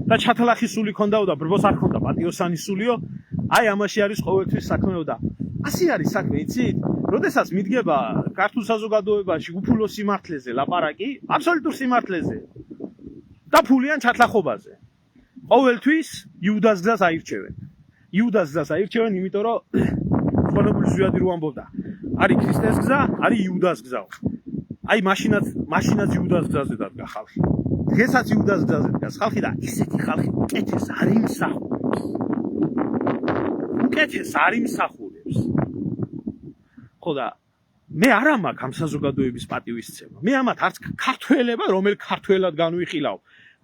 [SPEAKER 1] და ჩათლახის სული ქონდაო და ბრბოს არ ქონდა პატიოსანის სულიო აი ამაში არის ყოველთვის საქმეო და ასე არის საქმე იცით როდესაც მიდგება ქართულ საზოგადოებაში უფულო სიმართლეზე ლაპარაკი აბსოლუტურ სიმართლეზე და ფულიან ჩათლახობაზე ყოველთვის იუდას გზას აირჩევენ იმიტომ რომ ხონებული ზვიადი რო ამბობდა არის ქრისტეს გზა, არის იუდას გზა. აი მაშინაც იუდას გზაზე დადგა ხალხი. დღესაც იუდას გზაზე დგას ხალხი და ისეთი ხალხი უკეთეს არ იმსახურებს. ხო და მე არა მაქვს ამ საზოგადოების პატივისცემა. მე ამათ არც ქართველება, რომელ ქართველად განვიხილავ,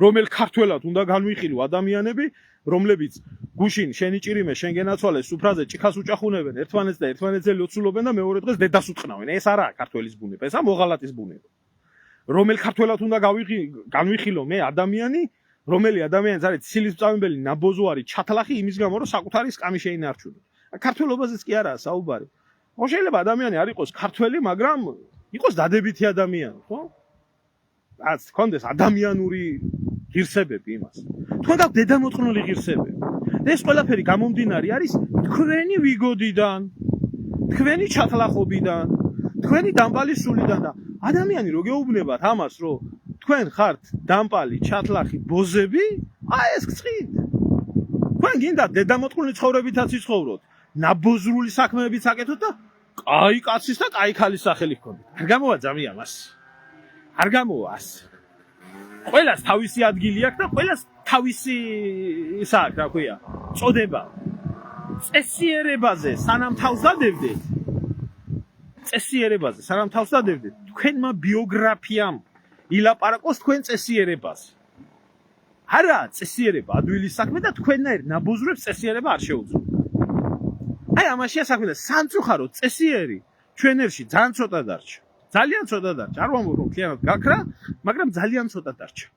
[SPEAKER 1] რომელ ქართველად უნდა განვიხილო ადამიანები, რომლებიც გუშინ შენი ჭირიმე შენ გენაცვალეს სუფრაზე ჭიქას უჭახუნებენ ერთმანეთს და ერთმანეთზე ლოცულობენ და მეორე დღეს დედას უტყნავენ. ეს არაა ქართველის ბუნება, ესა მოღალატის ბუნება. რომელ ქართველად უნდა განვიხილო მე ადამიანი, რომელი ადამიანიც არის ცილისწამებელი, ნაბოზვარი, ჩათლახი იმის გამო რომ საკუთარი სკამი შეინარჩუნოს. ქართველობაზეც კი არაა საუბარი. ხო შეიძლება ადამიანი არ იყოს ქართველი, მაგრამ იყოს დადებითი ადამიანი, ხო? რაც კონდეს ადამიანური ღირსებები იმას. თქვენ გაქვთ დედამოწყნული ღირსებები. ეს ყველაფერი გამომდინარე არის თქვენი ვიგოდიდან, თქვენი ჩათლახობიდან, თქვენი დამპალი სულიდან და ადამიანი რო გეუბნებათ ამას, რომ თქვენ ხართ დამპალი, ჩათლახი, ბოზები, აი ეს გწყით. თქვენ გინდა დედამოწყნული ცხოვრებითაც იცხოვროთ, ნაბოზრული საქმეებიც აკეთოთ და კაი კაცის და კაი ქალის სახელი გქონდეთ. არ გამოვა ძამი ამას. არ გამოვა ასე. ყველას თავისი ადგილი აქვს და ყველას თავისი ისა აქვს, რა ქვია, წოდება. წესიერებაზე სანამ თავს დადევდეთ, თქვენმა ბიოგრაფიამ ილაპარაკოს თქვენ წესიერებაზე. არა, წესიერება ადვილის საქმე და თქვენნაირ ნაბოზრებს წესიერება არ შეუძლია. აი ამაშია საქმე და სამწუხაროდ წესიერი ჩვენერში ძალიან ცოტა დარჩა. ძალიან ცოტა დარჩა. არ ვამბობ რომ მთლიანად გაქრა, მაგრამ ძალიან ცოტა დარჩა.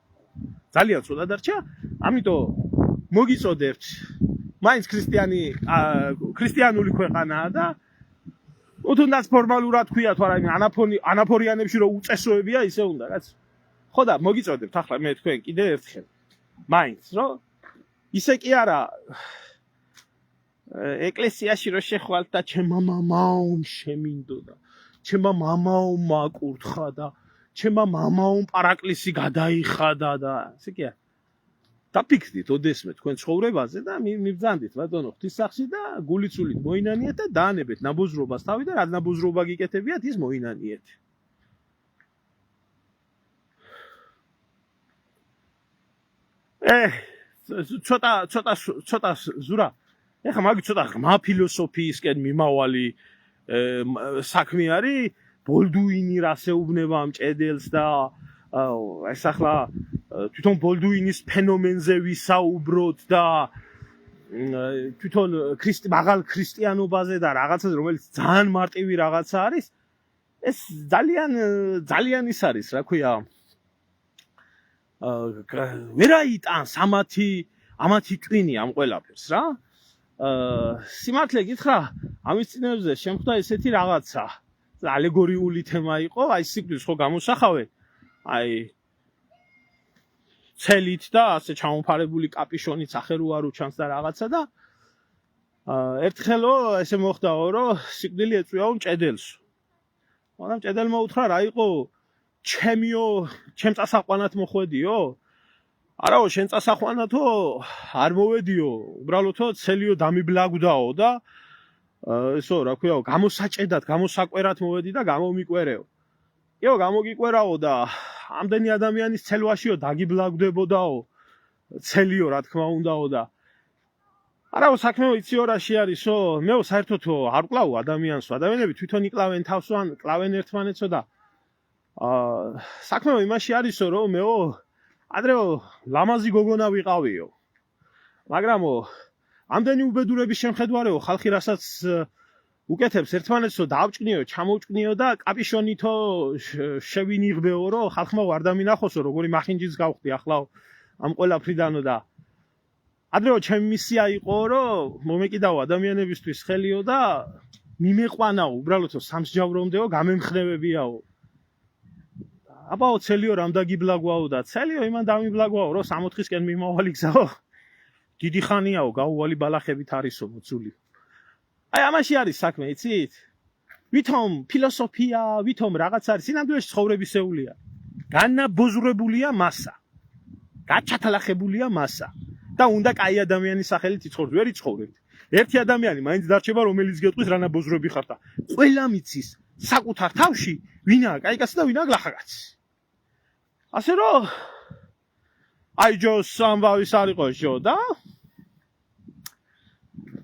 [SPEAKER 1] ძალიან ცოტა დარჩა, ამიტომ მოგიწოდებთ მაინც ქრისტიანული ქვეყანაა და თუნდაც ფორმალურად ქვია თუ არა ანაფორიანებში რომ უწესოებია ისე უნდა რაც. ხო და მოგიწოდებთ ახლა მე თქვენ კიდე ერთხელ. მაინც რომ ისე კი არა ეკლესიაში რო შეხვალთ და ჩემმა მამაომ შემინდოდა, ჩემმა მამაომ მაკურთხა და ჩემმა მამაომ პარაკლისი გადაიხადა და ისე კი არა. დაფიქრდით ოდესმე თქვენ ცხოვრებაზე და მიბრძანდით ბატონო ღვთისახში და გულიცულით მოინანიეთ და დაანებეთ ნაბოზრობას თავი და რა ნაბოზრობა გიკეთებიათ ის მოინანიეთ. ცოტა ზურა ეხლა მაგ ცოტა ღმა ფილოსოფიისკენ მიმავალი საქმე არის ბოლდუინი რასეუბნება ამ ჭედელს და ეს ახლა თვითონ ბოლდუინის ფენომენზე ვისაუბროთ და თვითონ მაღალ ქრისტიანობაზე და რაღაცაზე რომელიც ძალიან მარტივი რაღაცა არის ეს ძალიან ის არის რა ქვია ვერაიტანს ამათი ტვინი ამ ყველაფერს რა სიმართლე გითხრა ამის წინებზე შემხვდა ესეთი რაღაცა ალეგორიული თემა იყო აი სიკვდილს ხო გამოსახავენ აი ცელით და ასე ჩამოფარებული კაპიშონით ახერუარო ჩანს და რაღაცა და ერთხელო ესე მოხდაო რომ სიკვდილი ეწვიაო მჭედელს მაგრამ მჭედელმა უთხრა რა იყო ჩემ წასაყვანად მოხვედიო არაო შენ წასაყვანათო არ მოვედიო უბრალოდო ცელიო დამიბლაგდაო და ესო რა ქვიაო გამოსაჭედად გამოსაკვერად მოვედი და გამომიკვერეო იო გამოგიკვერაო და ამდენი ადამიანის ცელვაშიო დაგიბლაგდებოდაო ცელიო რა თქმა უნდაო და არაო საქმეო იციო რაში არისო მეო საერთოდო არ კლავ ადამიანს ადამიანები თვითონ იკლავენ თავს ან კლავენ ერთმანეთსო და საქმეო იმაში არისო რომ მეო ადრეო ლამაზი გოგონა ვიყავიო მაგრამო ამდენი უბედურების შემხედვარეო ხალხი რასაც უკეთებს ერთმანეთსო დაავჭკნიო ჩამოვჭკნიო და კაპიშონითო შევინიღბეო რომ ხალხმა არ დამინახოსო როგორი მახინჯიც გავხდი ახლა ამ ყველაფრიდანო და ადრეო ჩემი მისია იყო რომ მომეკიდაო ადამიანებისთვის ხელიო და მიმეყვანაო უბრალოდ სამსჯავრომდეო გამემხნევებიაო აბაო ცელიო რამ დაგიბლაგვაო და ცელიო იმან დამიბლაგვაო რომ 64-ისკენ მიმავალი გზაო დიდი ხანიაო გაუვალი ბალახებით არისო მოცული აი ამაში არის საქმე იცით ვითომ ფილოსოფია ვითომ რაღაც არის სინამდვილეში ცხოვრებისეულია განაბოზრებულია მასა გაჩათალახებულია მასა და უნდა კაი ადამიანის სახელით იცხოვროთ ვერ იცხოვრებთ ერთი ადამიანი მაინც დარჩება რომელიც გეტყვის რა ნაბოზრები ხართ და ყველა მიცის საკუთარ თავში ვინაა კაი კაცი და ვინაა გლახაკაცი ასე რომ აი ჯოს სამბავის არ იყო ჯო და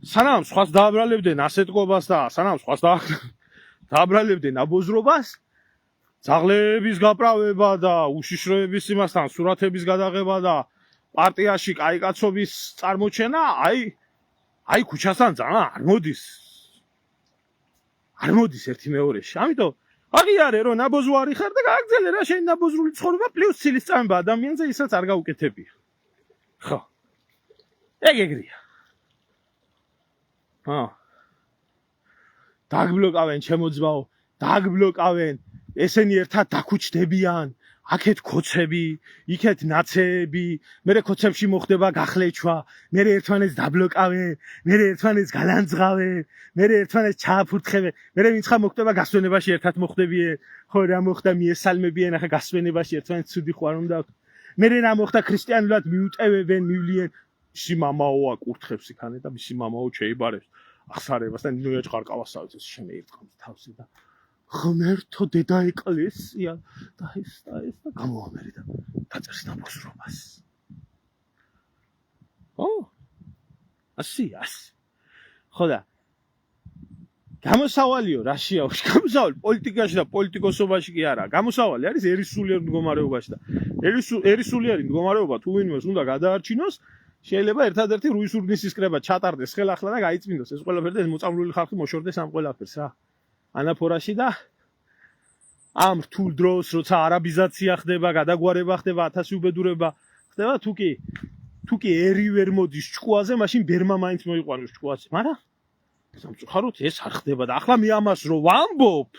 [SPEAKER 1] სანამ სხვას დააბრალებდნენ ასეთყობას და სანამ სხვას დააბრალებდნენ ნაბოზრობას ძაღლების გაპრავება და უშიშროების იმასთან სურათების გადაღება და პარტიაში კაიკაცობის წარმოჩენა აი ქუჩასთან ძალიან არ მოდის ერთი მეორეში ამიტომ აღიარე რომ ნაბოზო არ იხარ და გააგრძელე რა შენ ნაბოზრული ცხოვრება პლუს ცილის წამება ადამიანზე ისაც არ გაუკეთებია ხო ეგრეა დაგბლოკავენ ჩემო ძმაო დაგბლოკავენ ესენი ერთად დაქუჩდებიან აქეთ კოცები იქეთ ნაცეები მერე კოცებში მოხდება გახლეჩვა მერე ერთმანეთს დაბლოკავენ მერე ერთმანეთს გალანძღავენ მერე ერთმანეთს ჩააფურთხებენ მერე ვინც ხა მოხდება გასვენებაში ერთად მოხდებიან ხო რა მოხდა მიესალმებიან ახლა გასვენებაში ერთმანეთს ცუდი ხوار უნდა მერე რა მოხდა ქრისტიანულად მიუტევებენ მივლიან მისი მამაო აკურთხებს იქანე და მისი მამაო შეიბარებს ახსარებას და ნინო ეჭყარკავასავით ეს შემეირწყავს თავსი და ღმერთო დედა ეკლესია და ეს და გამოამერიდა დაწერს ნაბოზრობას. ო? ასიას. ხოდა გამოსავალიო რაშიაოში, გამოსავალი პოლიტიკაში და პოლიტიკოსობაში კი არა. გამოსავალი არის ერისულიერ მდგომარეობაში და ერისულიერი მდგომარეობა თუ ვინმეს უნდა გადაარჩინოს, შეიძლება ერთადერთი რუისურნისის კრება ჩატარდეს ხელახლა და გაიწმინდოს ეს ყველაფერი და მოწამლული ხალხი მოშორდეს ამ ყველაფერს რა. ანაფორაში და ამ რთულ დროს, როცა არაბიზაცია ხდება, გადაგვარება ხდება, ათასი უბედურება ხდება, თუ კი ერი ვერ მოდის ჭკუაზე, მაშინ ბერმა მაინც მოიყვანოს ჭკუაზე, მაგრამ სამწუხაროდ ეს არ ხდება და ახლა მე ამას რო ვამბობ,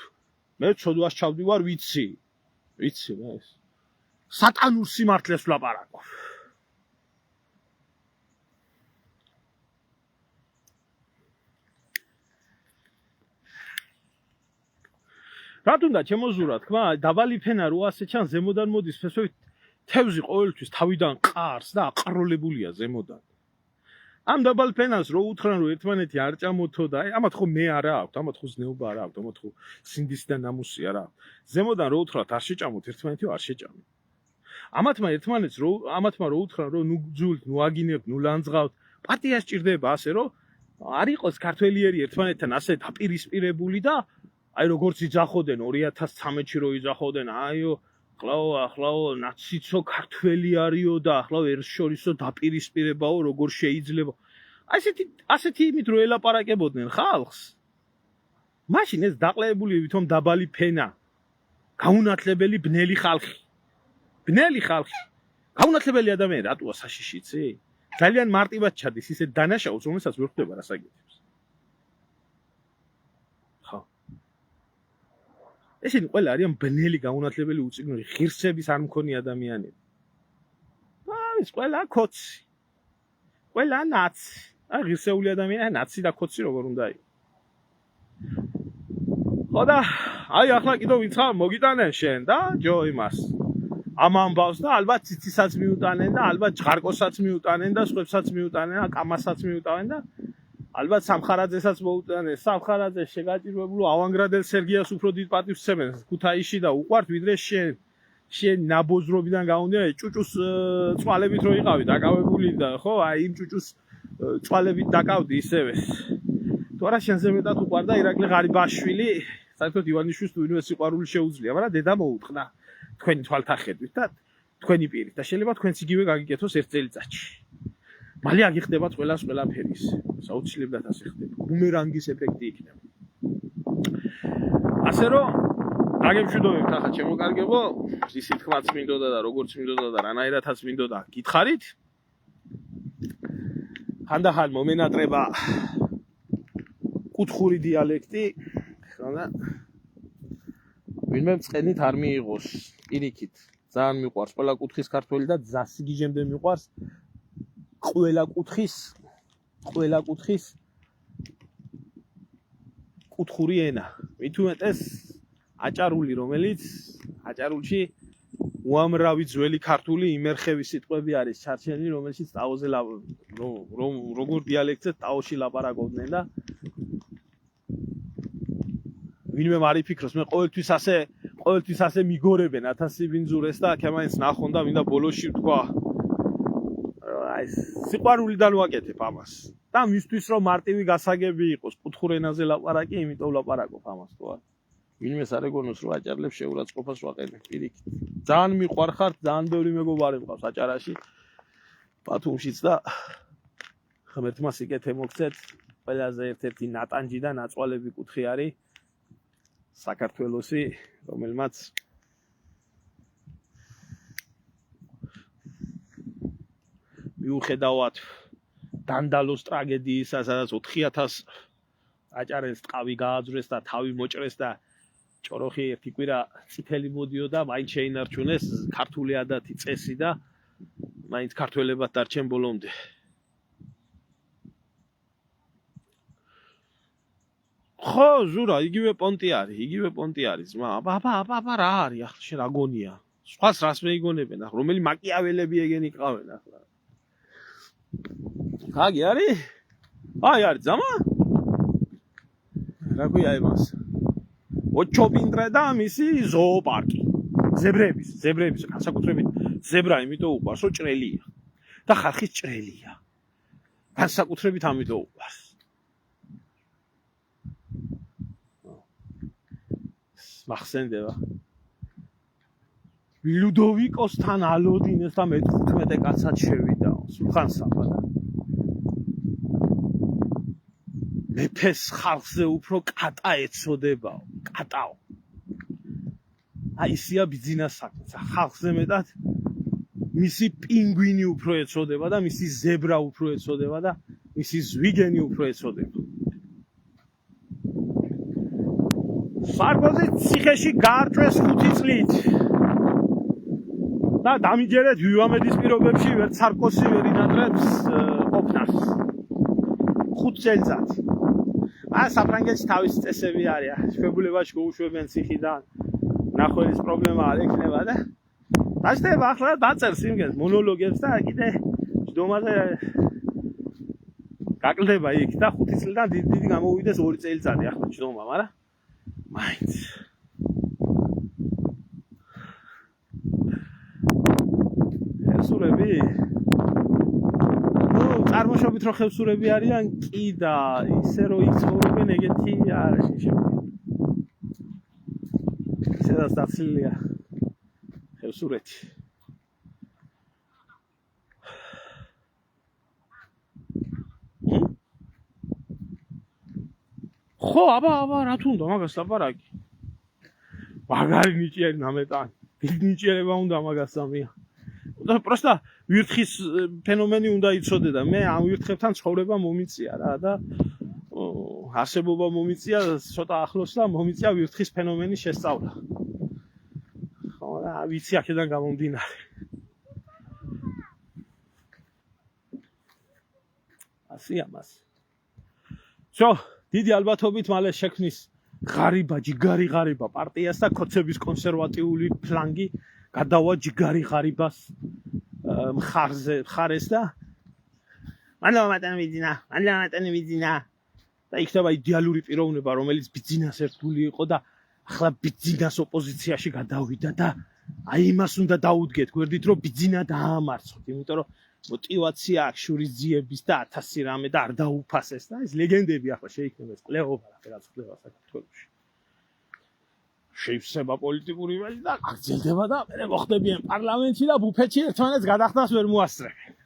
[SPEAKER 1] მე ცოდვას ჩავდივარ ვიცი რა ეს. სატანურ სიმართლეს ვლაპარაკობ. რატომ უნდა ჩემოზურა თქმა, დაბალი ფენა რო ასე ჩან ზემოდან მოდის ფესვებით თევზი ყოველთვის თავიდან ყარს და აყროლებულია ზემოდან. ამ დაბალ ფენას რო უთხრან რომ ერთმანეთი არ ჭამოთო და ამათ ხო მე არა აქვს, ამათ ხო ზნეობა არა აქვს, ამათ ხო სინდისი და ნამუსი არა აქვს. ზემოდან რო უთხრათ არ შეჭამოთ ერთმანეთი არ შეჭამოთ. ამათმა რო უთხრან რომ ნუ გძულთ, ნუ აგინებთ, ნუ ლანძღავთ, პარტია სჭირდება ასე რომ არ იყოს ქართველიერი ერთმანეთთან ასე დაპირისპირებული და აი როგორც იძახოდნენ 2013-ში რო იძახოდნენ, აიო ხლაო ნაციცო ქართველი არისო და ახლა ერთ შორისო დაპირისპირებაო როგორ შეიძლება. ასეთი იმით რო ელაპარაკებოდნენ ხალხს. მაშინ ეს დაყლებული ვითომ დაბალი ფენა. გაუნათლებელი ბნელი ხალხი. გაუნათლებელი ადამიანი რატოა საშიში იცი? ძალიან მარტივად ჩადის ისეთ დანაშაულს, რომელსაც ვერ ხვდება რას აკეთებს. ესენი ყველა არიან ბნელი გაუნათლებელი უწიგნური ღირსების არ მქონი ადამიანები. ეს ყველა კოცი. ყველა ნაცი. აი ღირსეული ადამიანი ნაცი და კოცი როგორ უნდა იყოს. ხოდა აი ახლა კიდევ ვიცხა მოგიტანენ შენ და ჯო იმას. ამ ამბავს და ალბათ ციცისაც მიუტანენ და ალბათ ჟღარკოსაც მიუტანენ და სხვებსაც მიუტანენ და კამასაც მიუტანენ და ალბათ სამხარაძესაც მოუტანენ. სამხარაძე შეგაჭირვებულო ავანგრადელ სერგიას უფრო დიდ პატივს სცემენ ქუთაისში და უყვართ ვიდრე შენ ნაბოზრობიდან გაუნდია ჭუჭუს წვალებით რო იყავი დაკავებული და ხო აი იმ ჭუჭუს წვალებით დაკავდი ისევე. თუ არა შენზე მეტად უყვარდა ირაკლი ღარიბაშვილი, საერთოდ ივანიშვილს თუ ვინმე სიყვარული შეუძლია, მაგრამ დედა მოუტყდა თქვენი თვალთახედვით და თქვენი პირით და შეიძლება თქვენც იგივე გაგიკეთოს ერთ წელიწადში. მალე აგიხდებათ ყველას ყველაფერი ის. საუცილებლად ასე ხდება. ბუმერანგის ეფექტი იქნება. ასე რომ დაგემშვიდობებთ ახლა შემოკარგებო, ისე თქმაც მინდოდა და როგორც მინდოდა და რანაირადაც მინდოდა გითხარით. ხანდახან მომენატრება კუთხური დიალექტი, ხანდა ვინმე მწყენით არ მიიღოს პირიქით. ძალიან მიყვარს ყველა კუთხის ქართველი და ზასიგიჟემდე მიყვარს ყველა კუთხის კუთხური ენა. მით უმეტეს აჭარული, რომელიც აჭარულში უამრავი ძველი ქართული იმერხევის სიტყვები არის ჩარჩენილი, რომელშიც ტაოზე როგორ დიალექტზე ტაოში ლაპარაკობდნენ და ვინმე არ იფიქროს, მე ყოველთვის ასე მიგორებენ 1000 ბინძურეს და აქ ნახონ და მინდა ბოლოში ვთქვა აი სიყვარულიდან ვაკეთებ ამას. და მისთვის რომ მარტივი გასაგები იყოს, კუთხურ ენაზე ლაპარაკი, იმიტომ ლაპარაკობ ამას თქო. ვინმეს არ ეგონოს რომ აჭარლებს შეურაცხყოფას ვაყენებ პირიქით. ძალიან მიყვარხართ, ძალიან ბევრი მეგობარი მყავს აჭარაში, ბათუმშიც და ღმერთმა სიკეთე მოგცეთ. ყველაზე ერთ-ერთი ნატანჯი და ნაწვალები კუთხე არის საქართველოსი, რომელმაც მიუხედავად დანდალოს ტრაგედიისა, სადაც 4000 აჭარელს ტყავი გააძვრეს და თავი მოჭრეს და ჭოროხი ერთი კვირა წითელი მოდიოდა, მაინც შეინარჩუნეს ქართული ადათი, წესი და მაინც ქართველებად დარჩენ ბოლომდე. ხო, ზურა, იგივე პონტი არის, აბა რა არის ახლა შენ აგონია. სხვას რას მეიგონებენ ახლა, რომელი მაკიაველები ეგენი ყავენ ახლა. გაგი არის? აი არის ძამა? რა ქვია იმას? ოჩობინტრე და მისი ზოოპარკი. ზებრების განსაკუთრებით ზებრა იმიტომ უყვარს, რომ ჭრელია და ხალხის ჭრელია. განსაკუთრებით ამიტომ უყვარს. მახსენდება ლუდოვიკოსთან ალოდინეს და მე-15 კაცად შევიდა სულხან-საბა და მეფეს ხალხზე უფრო კატა ეწოდებაო, კატაო. აი ისია ბიძინას საქმეც. ხალხზე მეტად მისი პინგვინი უფრო ეწოდება და მისი ზებრა უფრო ეწოდება და მისი ზვიგენი უფრო ეწოდება. სარკოზი ციხეში გაარჩეს 5 წლით. და დამიჯერეთ ვივამედის პირობებში ვერც სარკოზი ვერ ინატრებს ყოფნას. 5 წელიწად. საფრანგეთში თავისი წესები არის. შეფებულებაში გაუშვებენ ციხიდან. ნახველის პრობლემა არ ექნება და დაждდება ახლა დაწერს იმგენს მონოლოგებს და კიდე ჯდომაზე გაკლდება იქ და 5 წლიდან დიდი გამოვიდეს 2 წელიწადი ახლა ჯდომა, მაგრამ მაინც ხევსურები წარმოშობით რომ ხევსურები არიან კი და ისე რომ იცხოვრობენ ეგეთი არის სადაც დაცილია ხევსურეთი ხო აბა რა თუნდა მაგას ლაპარაკი მაგარი ნიჭიერი ნამეტანი დიდი ნიჭიერება უნდა მაგას სამია და პროსტა ვირთხის ფენომენი უნდა იცოდე და მე ამ ვირთხებთან ცხოვრება მომიწია რა და არსებობა მომიწია ცოტა ახლოს და მომიწია ვირთხის ფენომენის შესწავლა ხო და ვიცი აქედან გამომდინარე ასია მას всё დიდი ალბათობით მალე შექმნის ღარიბა ჯიგარი ღარიბა პარტიას და ქოცების კონსერვატიული ფლანგი გადავა ჯიგარი ღარიბას მხარეს და მანდ ვიძინა და იქნება იდეალური პიროვნება რომელიც ბიძინას ერთგული იყო და ახლა ბიძინას ოპოზიციაში გადავიდა და აი იმას უნდა დაუდგეთ გვერდით რომ ბიძინა დაამარცხოთ იმიტომ რომ мотивация აქვს შურისძიების და 1000 რამე და არ დაუფასეს და ეს ლეგენდები ახლა შეიქმნება ეს კვლეობა რაღაც კვლევა საქართველოში შეიფსება პოლიტიკური ველი და აგრძელდება და მე მოხდებიან პარლამენტში და ბუფეტში ერთმანეთს გადახდას ვერ მოასწრებენ.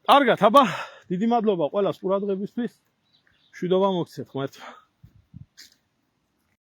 [SPEAKER 1] კარგად, აბა, დიდი მადლობა ყველას ყურადღებისთვის. მშვიდობა მოგცეთ ღმერთმა.